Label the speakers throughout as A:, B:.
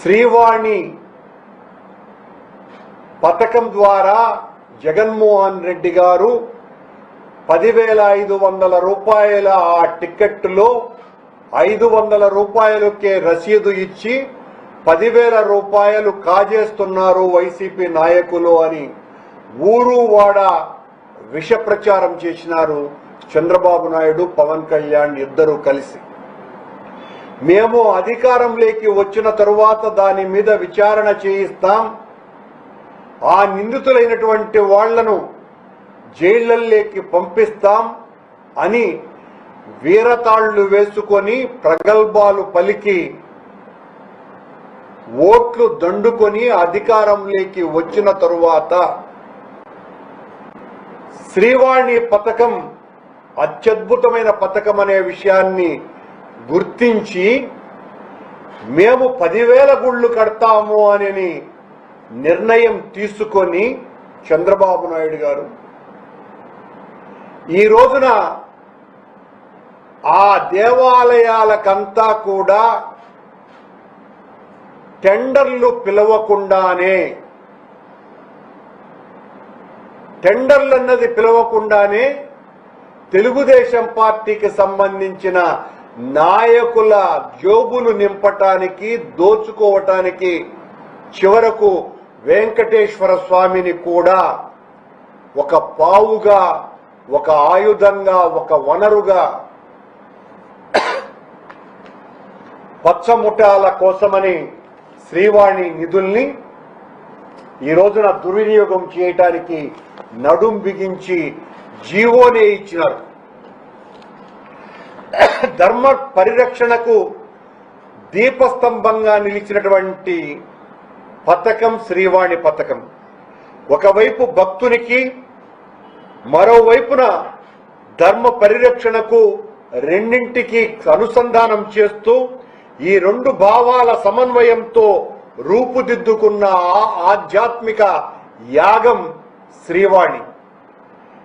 A: శ్రీవాణి పథకం ద్వారా జగన్మోహన్ రెడ్డి గారు 10,500 రూపాయల ఆ టికెట్లో 500 రూపాయలకే రసీదు ఇచ్చి 10,000 రూపాయలు కాజేస్తున్నారు వైసీపీ నాయకులు అని ఊరు వాడ విష ప్రచారం చేసినారు చంద్రబాబు నాయుడు, పవన్ కళ్యాణ్ ఇద్దరూ కలిసి. మేము అధికారంలోకి వచ్చిన తరువాత దాని మీద విచారణ చేయిస్తాం, ఆ నిందితులైనటువంటి వాళ్లను జైళ్లలోకి పంపిస్తాం అని వీరతాళ్లు వేసుకొని ప్రగల్భాలు పలికి ఓట్లు దండుకొని అధికారంలోకి వచ్చిన తరువాత శ్రీవాణి పథకం అత్యద్భుతమైన పథకం అనే విషయాన్ని గుర్తించి మేము 10,000 గుళ్ళు కడతాము అని నిర్ణయం తీసుకొని చంద్రబాబు నాయుడు గారు ఈ రోజున ఆ దేవాలయాలకంతా కూడా టెండర్లు పిలవకుండానే తెలుగుదేశం పార్టీకి సంబంధించిన నాయకుల జోబులు నింపటానికి, దోచుకోవటానికి చివరకు వెంకటేశ్వర స్వామిని కూడా ఒక పావుగా, ఒక ఆయుధంగా, ఒక వనరుగా పచ్చముఠాల కోసమని శ్రీవాణి నిధుల్ని ఈ రోజున దుర్వినియోగం చేయటానికి నడుం బిగించి జీవోనే ఇచ్చినారు. ధర్మ పరిరక్షణకు దీపస్తంభంగా నిలిచినటువంటి పథకం శ్రీవాణి పథకం. ఒకవైపు భక్తునికి, మరోవైపున ధర్మ పరిరక్షణకు రెండింటికి అనుసంధానం చేస్తూ ఈ రెండు భావాల సమన్వయంతో రూపుదిద్దుకున్న ఆధ్యాత్మిక యాగం శ్రీవాణి.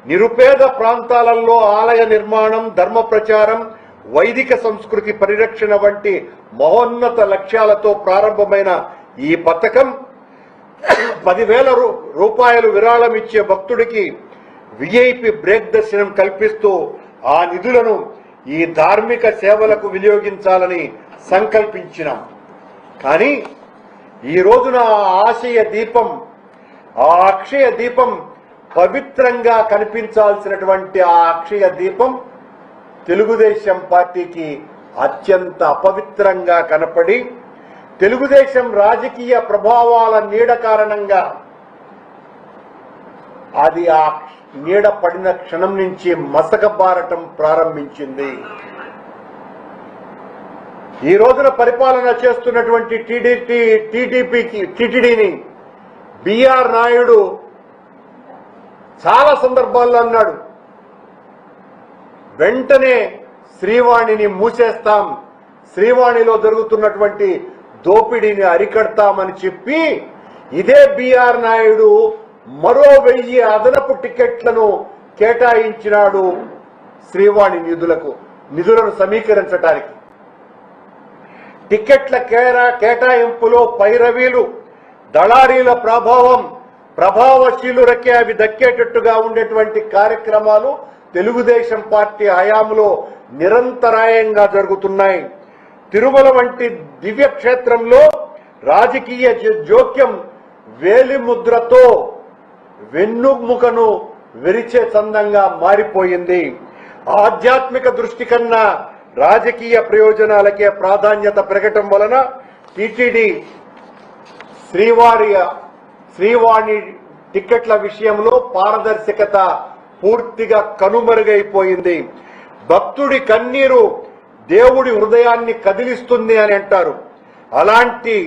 A: నిరుపేద ప్రాంతాలలో ఆలయ నిర్మాణం, ధర్మ ప్రచారం, వైదిక సంస్కృతి పరిరక్షణ వంటి మహోన్నత లక్ష్యాలతో ప్రారంభమైన ఈ పథకం 10,000 రూపాయలు విరాళం ఇచ్చే భక్తుడికి విఐపి బ్రేక్ దర్శనం కల్పిస్తూ ఆ నిధులను ఈ ధార్మిక సేవలకు వినియోగించాలని సంకల్పించినాం. కానీ ఈ రోజున ఆశయ దీపం, ఆ అక్షయ దీపం పవిత్రంగా కనిపించాల్సినటువంటి ఆ అక్షయ దీపం తెలుగుదేశం పార్టీకి అత్యంత అపవిత్రంగా కనపడి, తెలుగుదేశం రాజకీయ ప్రభావాల నీడ కారణంగా అది ఆ నీడ పడిన క్షణం నుంచి మసకబారటం ప్రారంభించింది. ఈ రోజున పరిపాలన చేస్తున్నటువంటి టీటీడీని బిఆర్ నాయుడు చాలా సందర్భాల్లో అన్నాడు, వెంటనే శ్రీవాణిని మూసేస్తాం, శ్రీవాణిలో జరుగుతున్నటువంటి దోపిడీని అరికడతామని చెప్పి ఇదే బిఆర్ నాయుడు మరో 1000 అదనపు టికెట్లను కేటాయించినాడు శ్రీవాణి నిధులను సమీకరించడానికి. టికెట్ల కేటాయింపులో పైరవీలు, దళారీల ప్రభావశీలురకే అవి దక్కేటట్టుగా ఉండేటువంటి కార్యక్రమాలు తెలుగుదేశం పార్టీ హయాంలో నిరంతరాయంగా జరుగుతున్నాయి. తిరుమల వంటి దివ్య క్షేత్రంలో రాజకీయ జోక్యం వేలిముద్రతో వెన్నుముకను విరిచే చందంగా మారిపోయింది. ఆధ్యాత్మిక దృష్టి కన్నా రాజకీయ ప్రయోజనాలకే ప్రాధాన్యత పెరగటం వలన టీటీడీ శ్రీవాణి టిక్కెట్ల విషయంలో పారదర్శకత పూర్తిగా కనుమరుగైపోయింది. భక్తుడి కన్నీరు దేవుడి హృదయాన్ని కదిలిస్తుంది అని అంటారు. అలాంటి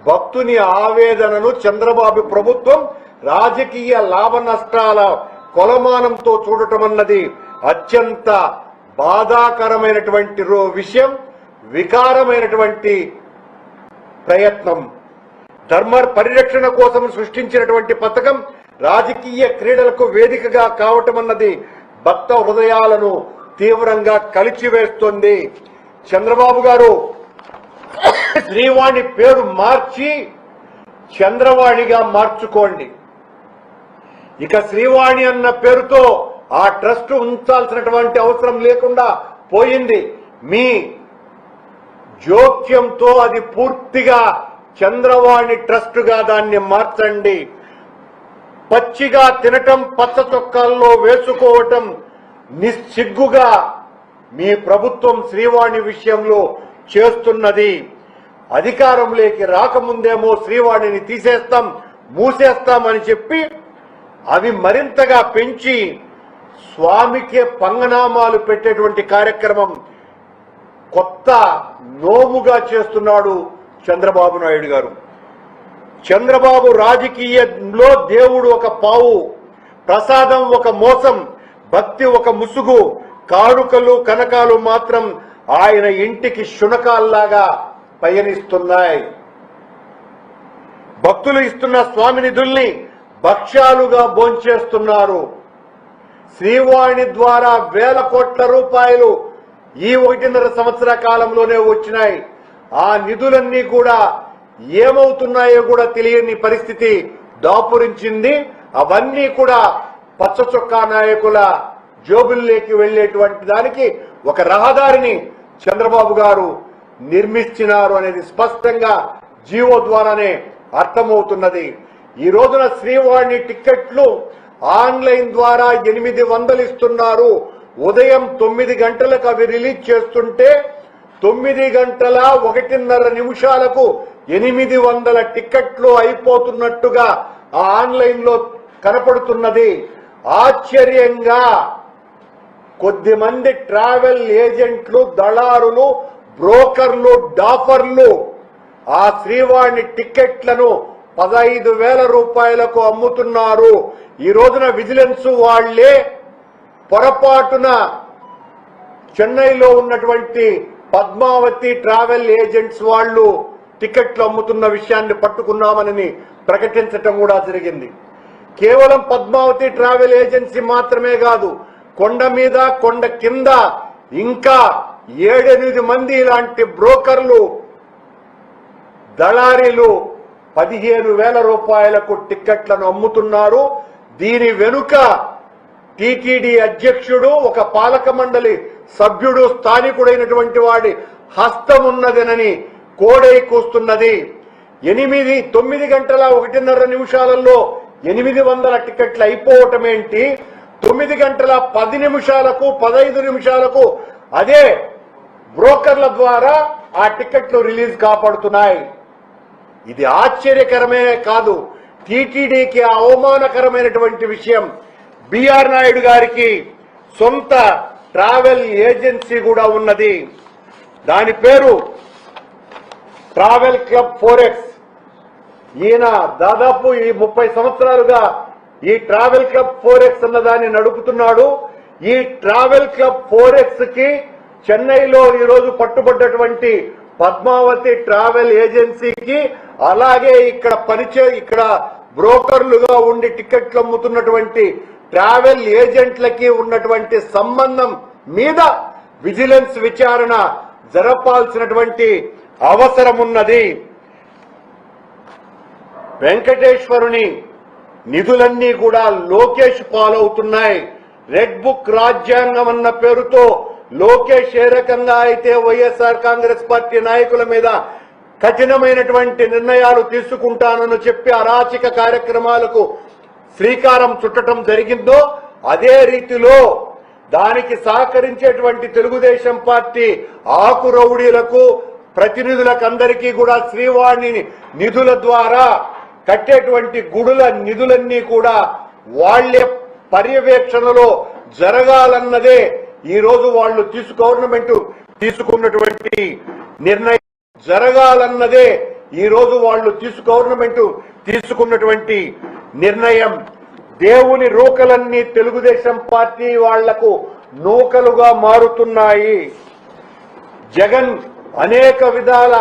A: భక్తుని ఆవేదనను చంద్రబాబు ప్రభుత్వం రాజకీయ లాభ నష్టాల కొలమానంతో చూడటం అన్నది అత్యంత బాధాకరమైనటువంటి విషయం, వికారమైనటువంటి ప్రయత్నం. ధర్మ పరిరక్షణ కోసం సృష్టించినటువంటి పథకం రాజకీయ క్రీడలకు వేదికగా కావటం అన్నది భక్త హృదయాలను తీవ్రంగా కలిచివేస్తుంది. చంద్రబాబు గారు శ్రీవాణి పేరు మార్చి చంద్రవాణిగా మార్చుకోండి. ఇక శ్రీవాణి అన్న పేరుతో ఆ ట్రస్ట్ ఉంచాల్సినటువంటి అవసరం లేకుండా పోయింది. మీ జోక్యంతో అది పూర్తిగా చంద్రవాణి ట్రస్టుగా దాన్ని మార్చండి. పచ్చిగా తినటం, పచ్చ చొక్కాల్లో వేసుకోవటం నిస్సిగ్గుగా మీ ప్రభుత్వం శ్రీవాణి విషయంలో చేస్తున్నది. అధికారంలోకి రాకముందేమో శ్రీవాణిని తీసేస్తాం, మూసేస్తామని చెప్పి అవి మరింతగా పెంచి స్వామికే పంగనామాలు పెట్టేటువంటి కార్యక్రమం కొత్త నోముగా చేస్తున్నాడు చంద్రబాబు నాయుడు గారు. చంద్రబాబు రాజకీయంలో దేవుడు ఒక పావు, ప్రసాదం ఒక మోసం, భక్తి ఒక ముసుగు, కానుకలు కనకాలు మాత్రం ఆయన ఇంటికి శునకాల్లాగా పయనిస్తున్నాయి. భక్తులు ఇస్తున్న స్వామి నిధుల్ని భక్ష్యాలుగా భోంచేస్తున్నారు. శ్రీవాణి ద్వారా వేల కోట్ల రూపాయలు ఈ 1.5 సంవత్సర కాలంలోనే వచ్చినాయి. ఆ నిధులన్నీ కూడా ఏమవుతున్నాయో కూడా తెలియని పరిస్థితి దాపురించింది. అవన్నీ కూడా పచ్చ చొక్కా నాయకుల జోబుల్లోకి వెళ్లేటువంటి దానికి ఒక రహదారిని చంద్రబాబు గారు నిర్మించినారు అనేది స్పష్టంగా జీవో ద్వారానే అర్థమవుతున్నది. ఈ రోజున శ్రీవాణి టిక్కెట్లు ఆన్లైన్ ద్వారా 800 ఇస్తున్నారు. ఉదయం 9 గంటలకు అవి రిలీజ్ చేస్తుంటే 9 గంటల 1.5 నిమిషాలకు 800 టిక్కెట్లు అయిపోతున్నట్టుగా ఆ ఆన్లైన్ లో కనపడుతున్నది. ఆశ్చర్యంగా కొద్దిమంది ట్రావెల్ ఏజెంట్లు, దళారులు, బ్రోకర్లు, డాఫర్లు ఆ శ్రీవాణి టిక్కెట్లను 15,000 రూపాయలకు అమ్ముతున్నారు. ఈ రోజున విజిలెన్స్ వాళ్లే పొరపాటున చెన్నైలో ఉన్నటువంటి పద్మావతి ట్రావెల్ ఏజెంట్స్ వాళ్ళు టికెట్లు అమ్ముతున్న విషయాన్ని పట్టుకున్నామని ప్రకటించటం కూడా జరిగింది. కేవలం పద్మావతి ట్రావెల్ ఏజెన్సీ మాత్రమే కాదు, కొండ మీద కొండ కింద ఇంకా 7-8 మంది ఇలాంటి బ్రోకర్లు, దళారీలు 15,000 రూపాయలకు టిక్కెట్లను అమ్ముతున్నారు. దీని వెనుక టీటీడీ అధ్యక్షుడు, ఒక పాలక మండలి సభ్యుడు, స్థానికుడైనటువంటి వాడి హస్తం ఉన్నదనని కోడై కూస్తున్నది. 9 గంటల 1.5 నిమిషాలలో 800 టికెట్లు అయిపోవటం ఏంటి? 9 గంటల 10 నిమిషాలకు 15 నిమిషాలకు అదే బ్రోకర్ల ద్వారా ఆ టికెట్లు రిలీజ్ కాపాడుతున్నాయి. ఇది ఆశ్చర్యకరమే కాదు, టీటీడీకి అవమానకరమైనటువంటి విషయం. బిఆర్ నాయుడు గారికి సొంత ట్రావెల్ ఏజెన్సీ కూడా ఉన్నది. దాని పేరు ట్రావెల్ క్లబ్ 4X. ఈయన దాదాపు ఈ 30 సంవత్సరాలుగా ఈ ట్రావెల్ క్లబ్ 4X అన్న దాన్ని నడుపుతున్నాడు. ఈ ట్రావెల్ క్లబ్ 4X కి చెన్నైలో ఈరోజు పట్టుబడ్డటువంటి పద్మావతి ట్రావెల్ ఏజెన్సీకి, అలాగే ఇక్కడ బ్రోకర్లుగా ఉండి టికెట్లు అమ్ముతున్నటువంటి ట్రావెల్ ఏజెంట్లకి ఉన్నటువంటి సంబంధం మీద విజిలెన్స్ విచారణ జరపాల్సినటువంటి అవసరం ఉన్నది. వెంకటేశ్వరుని నిధులన్నీ కూడా లోకేష్ పాలవుతున్నాయి. రెడ్ బుక్ రాజ్యాంగం అన్న పేరుతో లోకేష్ ఏ రకంగా అయితే వైఎస్ఆర్ కాంగ్రెస్ పార్టీ నాయకుల మీద కఠినమైనటువంటి నిర్ణయాలు తీసుకుంటానని చెప్పి అరాచక కార్యక్రమాలకు శ్రీకారం చుట్టడం జరిగిందో, అదే రీతిలో దానికి సహకరించేటువంటి తెలుగుదేశం పార్టీ ఆకు రౌడీలకు, ప్రతినిధులకు అందరికీ కూడా శ్రీవాణి నిధుల ద్వారా కట్టేటువంటి గుడుల నిధులన్నీ కూడా వాళ్లే పర్యవేక్షణలో జరగాలన్నదే ఈ రోజు వాళ్ళు గవర్నమెంట్ తీసుకున్నటువంటి నిర్ణయం. జరగాలన్నదే ఈ రోజు వాళ్ళు గవర్నమెంట్ తీసుకున్నటువంటి నిర్ణయం. దేవుని రూకలన్నీ తెలుగుదేశం పార్టీ వాళ్లకు నూకలుగా మారుతున్నాయి. జగన్ అనేక విధాల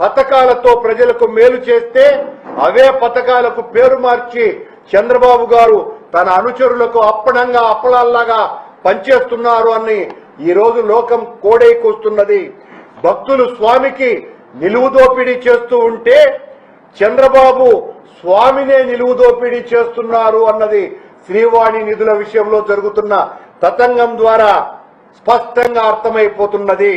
A: పథకాలతో ప్రజలకు మేలు చేస్తే అవే పథకాలకు పేరు మార్చి చంద్రబాబు గారు తన అనుచరులకు అప్పనంగా అప్పలాల్లాగా పనిచేస్తున్నారు అని ఈ రోజు లోకం కోడై కూస్తున్నది. భక్తులు స్వామికి నిలువు దోపిడీ చేస్తూ ఉంటే చంద్రబాబు స్వామినే నిలువు దోపిడీ చేస్తున్నారు అన్నది శ్రీవాణి నిధుల విషయంలో జరుగుతున్న తతంగం ద్వారా స్పష్టంగా అర్థమైపోతున్నది.